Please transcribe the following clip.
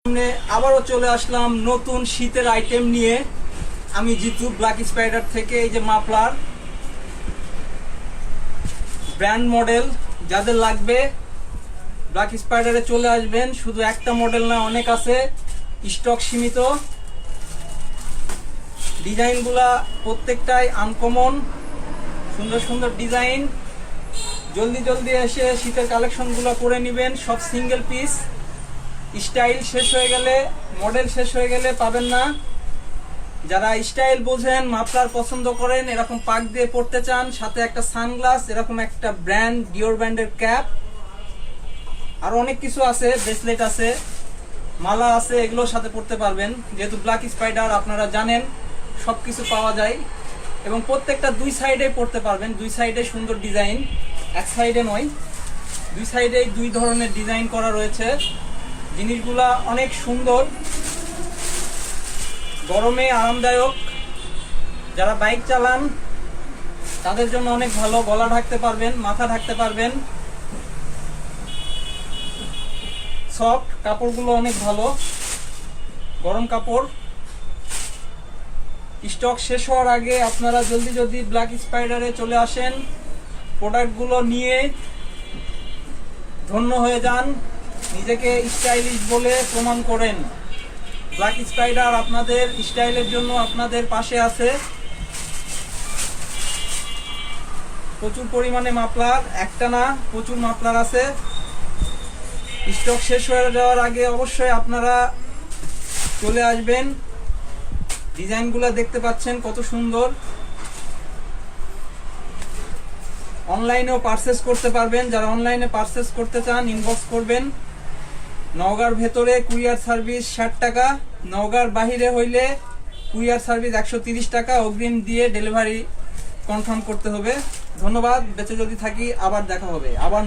সামনে আবারও চলে আসলাম নতুন শীতের আইটেম নিয়ে। আমি জিতু ব্ল্যাক স্পাইডার থেকে। এই যে মাফলার ব্র্যান্ড মডেল যাদের লাগবে ব্ল্যাক স্পাইডারে চলে আসবেন। শুধু একটা মডেল না, অনেক আছে, স্টক সীমিত। ডিজাইনগুলা প্রত্যেকটাই আনকমন, সুন্দর সুন্দর ডিজাইন। জলদি জলদি এসে শীতের কালেকশনগুলো করে নেবেন। সব সিঙ্গেল পিস। স্টাইল শেষ হয়ে গেলে, মডেল শেষ হয়ে গেলে পাবেন না। যারা স্টাইল বোঝেন, মাফলার পছন্দ করেন, এরকম পাক দিয়ে পড়তে চান, সাথে একটা সানগ্লাস, এরকম একটা ব্র্যান্ড ডিওর ব্র্যান্ডের ক্যাপ, আর অনেক কিছু আছে, ব্রেসলেট আছে, মালা আছে, এগুলোর সাথে পড়তে পারবেন। যেহেতু ব্ল্যাক স্পাইডার আপনারা জানেন সবকিছু পাওয়া যায়, এবং প্রত্যেকটা দুই সাইডে পড়তে পারবেন। দুই সাইডে সুন্দর ডিজাইন, এক সাইডে নয়, দুই সাইডে দুই ধরনের ডিজাইন করা রয়েছে। জিনিসগুলা অনেক সুন্দর, গরমে আরামদায়ক। যারা বাইক চালান তাদের জন্য অনেক ভালো। গলা ঢাকতে পারবেন, মাথা ঢাকতে পারবেন। সফট কাপড়গুলো অনেক ভালো, গরম কাপড়। স্টক শেষ হওয়ার আগে আপনারা জলদি জলদি ব্ল্যাক স্পাইডারে চলে আসেন, প্রোডাক্টগুলো নিয়ে ধন্য হয়ে যান, নিজেকে স্টাইলিশ বলে প্রমাণ করেন। ব্ল্যাক স্পাইডার আপনাদের স্টাইলের জন্য আপনাদের পাশে আছে। প্রচুর পরিমাণে মাফলার, একটা না, প্রচুর মাফলার আছে। স্টক শেষ হয়ে যাওয়ার আগে অবশ্যই আপনারা চলে আসবেন। ডিজাইনগুলো দেখতে পাচ্ছেন কত সুন্দর। অনলাইনেও পারচেস করতে পারবেন। যারা অনলাইনে পারচেস করতে চান ইনবক্স করবেন। নওগাঁর ভেতরে কুরিয়ার সার্ভিস 60 টাকা, নওগাঁর বাহিরে হইলে কুরিয়ার সার্ভিস 130 টাকা অগ্রিম দিয়ে ডেলিভারি কনফার্ম করতে হবে। ধন্যবাদ। বেঁচে যদি থাকি আবার দেখা হবে। আবার